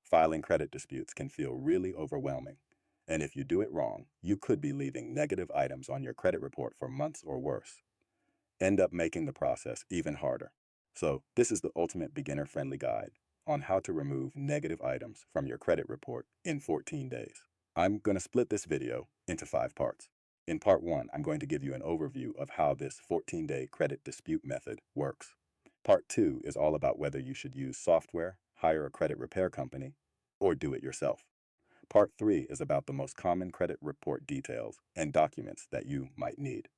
Filing credit disputes can feel really overwhelming, and if you do it wrong, you could be leaving negative items on your credit report for months or worse. End up making the process even harder. So, this is the ultimate beginner-friendly guide on how to remove negative items from your credit report in 14 days. I'm going to split this video into 5 parts. In part 1, I'm going to give you an overview of how this 14-day credit dispute method works. Part 2 is all about whether you should use software, hire a credit repair company, or do it yourself. Part 3 is about the most common credit report details and documents that you might need.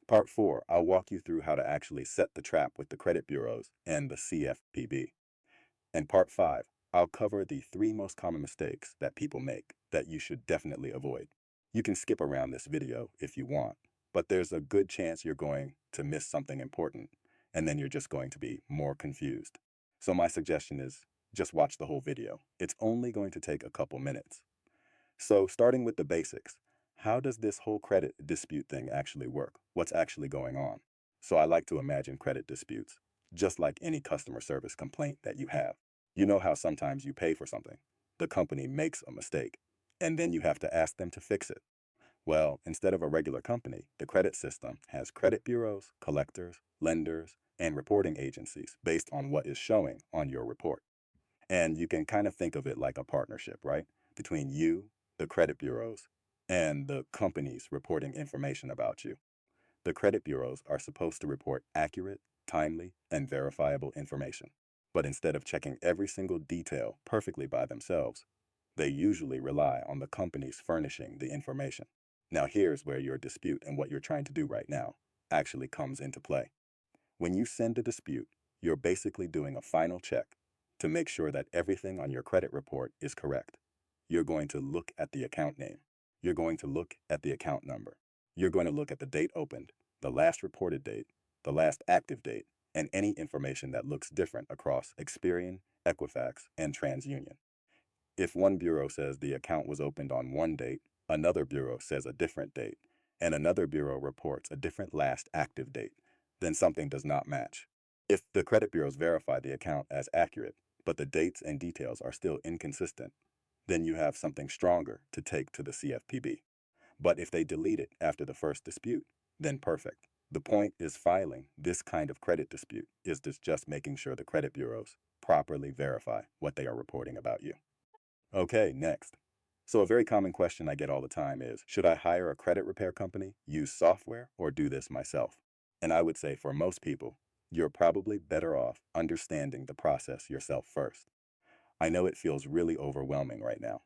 Part 4, I'll walk you through how to actually set the trap with the credit bureaus and the CFPB. And Part 5, I'll cover the 3 most common mistakes that people make that you should definitely avoid. You can skip around this video if you want, but there's a good chance you're going to miss something important, and then you're just going to be more confused. So my suggestion is just watch the whole video. It's only going to take a couple minutes. So starting with the basics, how does this whole credit dispute thing actually work? What's actually going on? So I like to imagine credit disputes just like any customer service complaint that you have. You know how sometimes you pay for something, the company makes a mistake, and then you have to ask them to fix it. Well, instead of a regular company, the credit system has credit bureaus, collectors, lenders, and reporting agencies based on what is showing on your report. And you can kind of think of it like a partnership, right? Between you, the credit bureaus, and the companies reporting information about you. The credit bureaus are supposed to report accurate, timely, and verifiable information. But instead of checking every single detail perfectly by themselves, they usually rely on the companies furnishing the information. Now, here's where your dispute and what you're trying to do right now actually comes into play. When you send a dispute, you're basically doing a final check to make sure that everything on your credit report is correct. You're going to look at the account name. You're going to look at the account number. You're going to look at the date opened, the last reported date, the last active date, and any information that looks different across Experian, Equifax, and TransUnion. If one bureau says the account was opened on one date, another bureau says a different date, and another bureau reports a different last active date, then something does not match. If the credit bureaus verify the account as accurate, but the dates and details are still inconsistent, then you have something stronger to take to the CFPB. But if they delete it after the first dispute, then perfect. The point is filing this kind of credit dispute is just making sure the credit bureaus properly verify what they are reporting about you. Okay, next. So a very common question I get all the time is, should I hire a credit repair company, use software, or do this myself? And I would say for most people, you're probably better off understanding the process yourself first. I know it feels really overwhelming right now,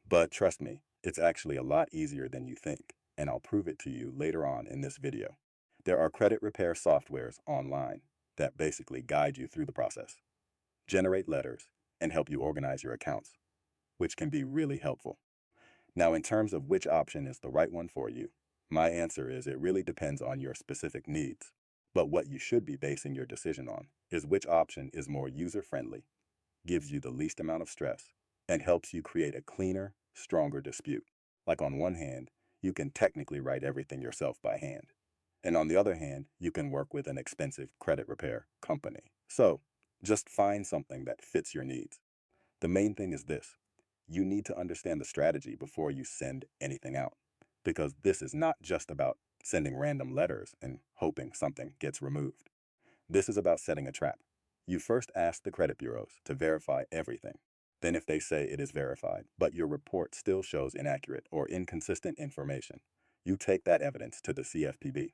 but trust me, it's actually a lot easier than you think, and I'll prove it to you later on in this video. There are credit repair softwares online that basically guide you through the process, generate letters, and help you organize your accounts, which can be really helpful. Now, in terms of which option is the right one for you, my answer is it really depends on your specific needs. But what you should be basing your decision on is which option is more user-friendly, gives you the least amount of stress, and helps you create a cleaner, stronger dispute. Like on one hand, you can technically write everything yourself by hand. And on the other hand, you can work with an expensive credit repair company. So, just find something that fits your needs. The main thing is this: you need to understand the strategy before you send anything out. Because this is not just about sending random letters and hoping something gets removed. This is about setting a trap. You first ask the credit bureaus to verify everything. Then if they say it is verified, but your report still shows inaccurate or inconsistent information, you take that evidence to the CFPB.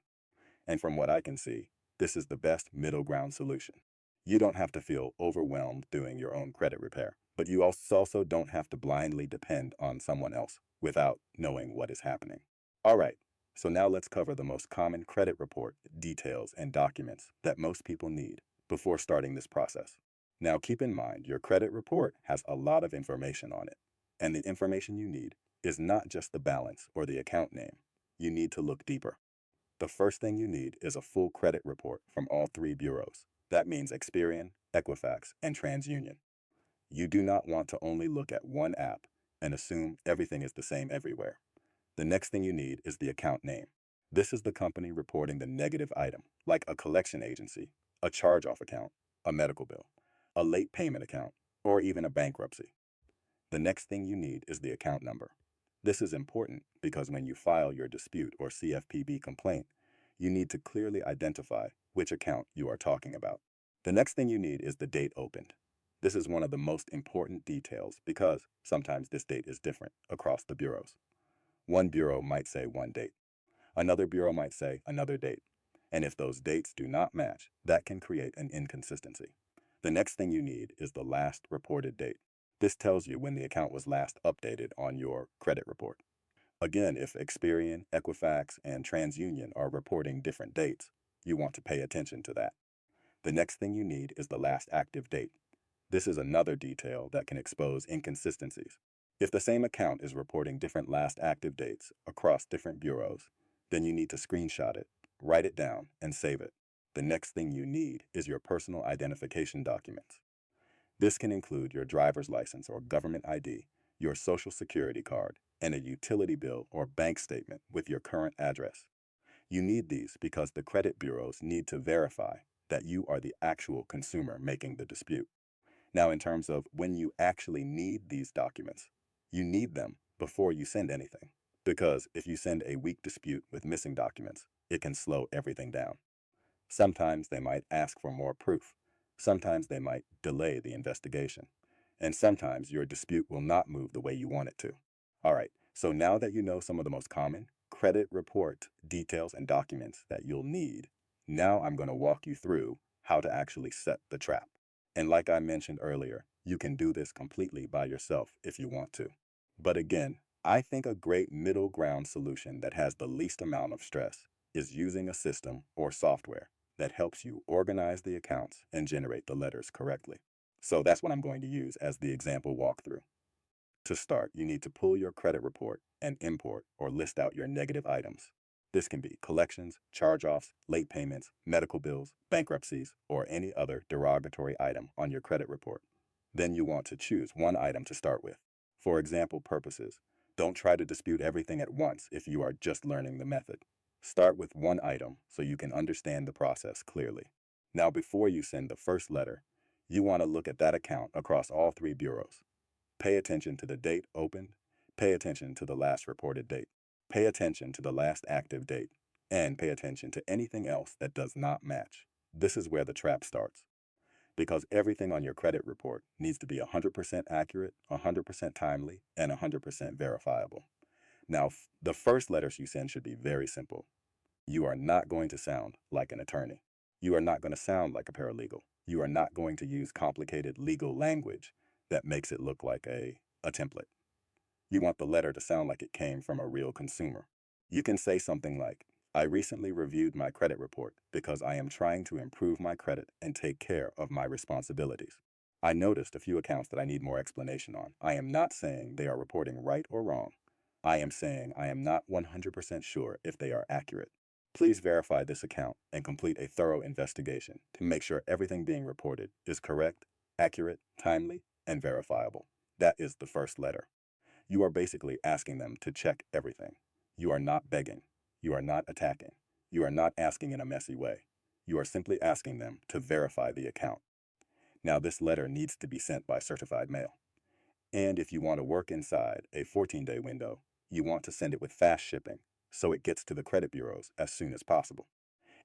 And from what I can see, this is the best middle ground solution. You don't have to feel overwhelmed doing your own credit repair, but you also don't have to blindly depend on someone else without knowing what is happening. All right, so now let's cover the most common credit report details and documents that most people need before starting this process. Now keep in mind, your credit report has a lot of information on it, and the information you need is not just the balance or the account name. You need to look deeper. The first thing you need is a full credit report from all 3 bureaus. That means Experian, Equifax, and TransUnion. You do not want to only look at one app and assume everything is the same everywhere. The next thing you need is the account name. This is the company reporting the negative item, like a collection agency, a charge-off account, a medical bill, a late payment account, or even a bankruptcy. The next thing you need is the account number. This is important because when you file your dispute or CFPB complaint, you need to clearly identify which account you are talking about. The next thing you need is the date opened. This is one of the most important details because sometimes this date is different across the bureaus. One bureau might say one date. Another bureau might say another date. And if those dates do not match, that can create an inconsistency. The next thing you need is the last reported date. This tells you when the account was last updated on your credit report. Again, if Experian, Equifax, and TransUnion are reporting different dates, you want to pay attention to that. The next thing you need is the last active date. This is another detail that can expose inconsistencies. If the same account is reporting different last active dates across different bureaus, then you need to screenshot it, write it down, and save it. The next thing you need is your personal identification documents. This can include your driver's license or government ID, your social security card, and a utility bill or bank statement with your current address. You need these because the credit bureaus need to verify that you are the actual consumer making the dispute. Now, in terms of when you actually need these documents, you need them before you send anything. Because if you send a weak dispute with missing documents, it can slow everything down. Sometimes they might ask for more proof. Sometimes they might delay the investigation. And sometimes your dispute will not move the way you want it to. All right, so now that you know some of the most common credit report details and documents that you'll need, now I'm going to walk you through how to actually set the trap. And like I mentioned earlier, you can do this completely by yourself if you want to. But again, I think a great middle ground solution that has the least amount of stress is using a system or software that helps you organize the accounts and generate the letters correctly. So that's what I'm going to use as the example walkthrough. To start, you need to pull your credit report and import or list out your negative items. This can be collections, charge-offs, late payments, medical bills, bankruptcies, or any other derogatory item on your credit report. Then you want to choose one item to start with. For example purposes, don't try to dispute everything at once if you are just learning the method. Start with one item so you can understand the process clearly. Now, before you send the first letter, you want to look at that account across all three bureaus. Pay attention to the date opened, pay attention to the last reported date, pay attention to the last active date, and pay attention to anything else that does not match. This is where the trap starts. Because everything on your credit report needs to be 100% accurate, 100% timely, and 100% verifiable. Now, the first letters you send should be very simple. You are not going to sound like an attorney. You are not going to sound like a paralegal. You are not going to use complicated legal language that makes it look like a template. You want the letter to sound like it came from a real consumer. You can say something like, I recently reviewed my credit report because I am trying to improve my credit and take care of my responsibilities. I noticed a few accounts that I need more explanation on. I am not saying they are reporting right or wrong. I am saying I am not 100% sure if they are accurate. Please verify this account and complete a thorough investigation to make sure everything being reported is correct, accurate, timely, and verifiable. That is the first letter. You are basically asking them to check everything. You are not begging. You are not attacking. You are not asking in a messy way. You are simply asking them to verify the account. Now, this letter needs to be sent by certified mail. And if you want to work inside a 14-day window, you want to send it with fast shipping so it gets to the credit bureaus as soon as possible.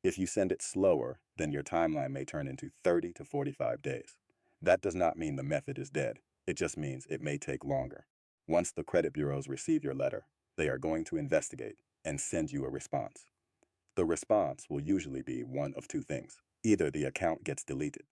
If you send it slower, then your timeline may turn into 30 to 45 days. That does not mean the method is dead. It just means it may take longer. Once the credit bureaus receive your letter, they are going to investigate and send you a response. The response will usually be one of two things. Either the account gets deleted,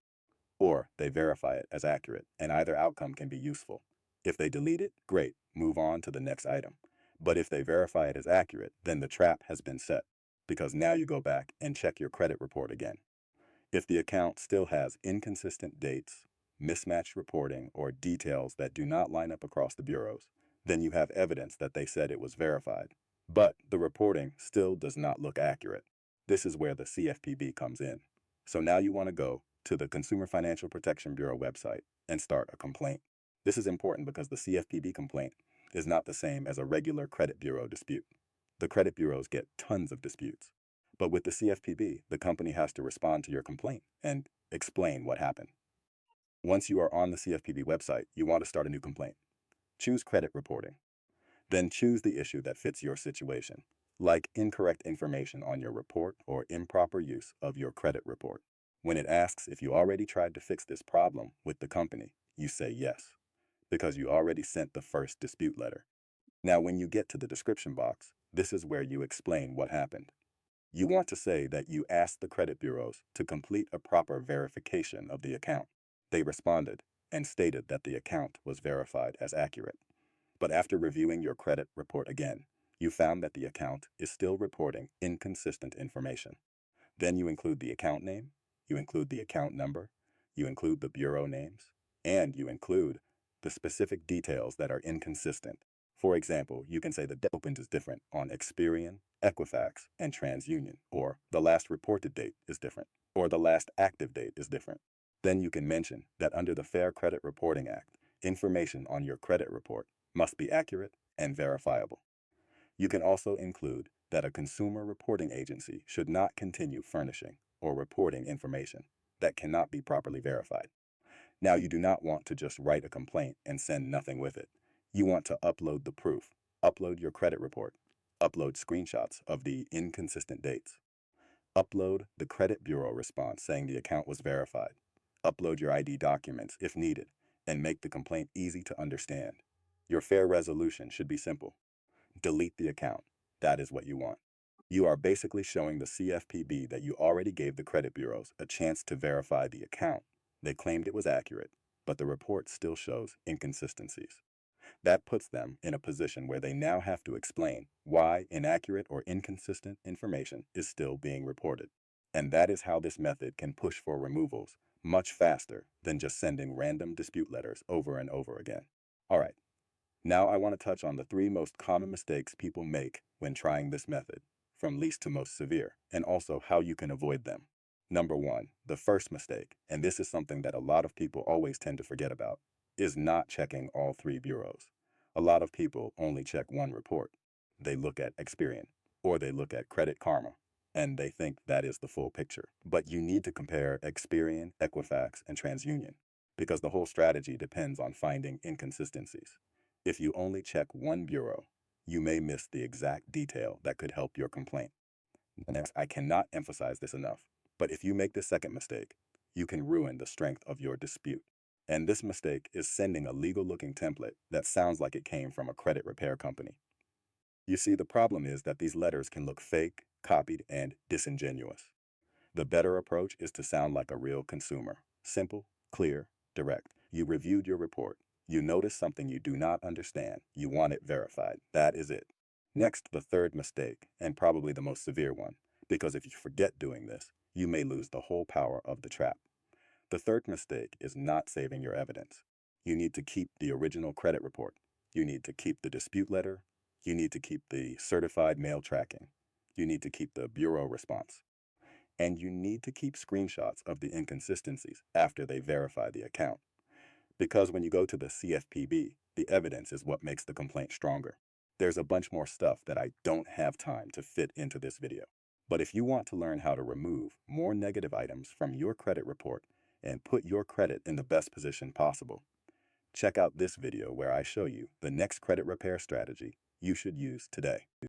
or they verify it as accurate, and either outcome can be useful. If they delete it, great, move on to the next item. But if they verify it as accurate, then the trap has been set, because now you go back and check your credit report again. If the account still has inconsistent dates, mismatched reporting, or details that do not line up across the bureaus, then you have evidence that they said it was verified. But the reporting still does not look accurate. This is where the CFPB comes in. So now you want to go to the Consumer Financial Protection Bureau website and start a complaint. This is important because the CFPB complaint is not the same as a regular credit bureau dispute. The credit bureaus get tons of disputes. But with the CFPB, the company has to respond to your complaint and explain what happened. Once you are on the CFPB website, you want to start a new complaint. Choose credit reporting. Then choose the issue that fits your situation, like incorrect information on your report or improper use of your credit report. When it asks if you already tried to fix this problem with the company, you say yes, because you already sent the first dispute letter. Now, when you get to the description box, this is where you explain what happened. You want to say that you asked the credit bureaus to complete a proper verification of the account. They responded and stated that the account was verified as accurate. But after reviewing your credit report again, you found that the account is still reporting inconsistent information. Then you include the account name, you include the account number, you include the bureau names, and you include the specific details that are inconsistent. For example, you can say the date opened is different on Experian, Equifax, and TransUnion, or the last reported date is different, or the last active date is different. Then you can mention that under the Fair Credit Reporting Act, information on your credit report must be accurate and verifiable. You can also include that a consumer reporting agency should not continue furnishing or reporting information that cannot be properly verified. Now, you do not want to just write a complaint and send nothing with it. You want to upload the proof, upload your credit report, upload screenshots of the inconsistent dates, upload the credit bureau response saying the account was verified, upload your ID documents if needed, and make the complaint easy to understand. Your fair resolution should be simple. Delete the account. That is what you want. You are basically showing the CFPB that you already gave the credit bureaus a chance to verify the account. They claimed it was accurate, but the report still shows inconsistencies. That puts them in a position where they now have to explain why inaccurate or inconsistent information is still being reported. And that is how this method can push for removals much faster than just sending random dispute letters over and over again. All right, now I want to touch on the 3 most common mistakes people make when trying this method, from least to most severe, and also how you can avoid them. Number 1, the first mistake, and this is something that a lot of people always tend to forget about, is not checking all 3 bureaus. A lot of people only check one report. They look at Experian, or they look at Credit Karma, and they think that is the full picture. But you need to compare Experian, Equifax, and TransUnion, because the whole strategy depends on finding inconsistencies. If you only check one bureau, you may miss the exact detail that could help your complaint. Next, I cannot emphasize this enough, but if you make the second mistake, you can ruin the strength of your dispute. And this mistake is sending a legal-looking template that sounds like it came from a credit repair company. You see, the problem is that these letters can look fake, copied, and disingenuous. The better approach is to sound like a real consumer. Simple, clear, direct. You reviewed your report. You noticed something you do not understand. You want it verified. That is it. Next, the third mistake, and probably the most severe one, because if you forget doing this, you may lose the whole power of the trap. The third mistake is not saving your evidence. You need to keep the original credit report. You need to keep the dispute letter. You need to keep the certified mail tracking. You need to keep the bureau response. And you need to keep screenshots of the inconsistencies after they verify the account. Because when you go to the CFPB, the evidence is what makes the complaint stronger. There's a bunch more stuff that I don't have time to fit into this video. But if you want to learn how to remove more negative items from your credit report and put your credit in the best position possible, check out this video where I show you the next credit repair strategy you should use today.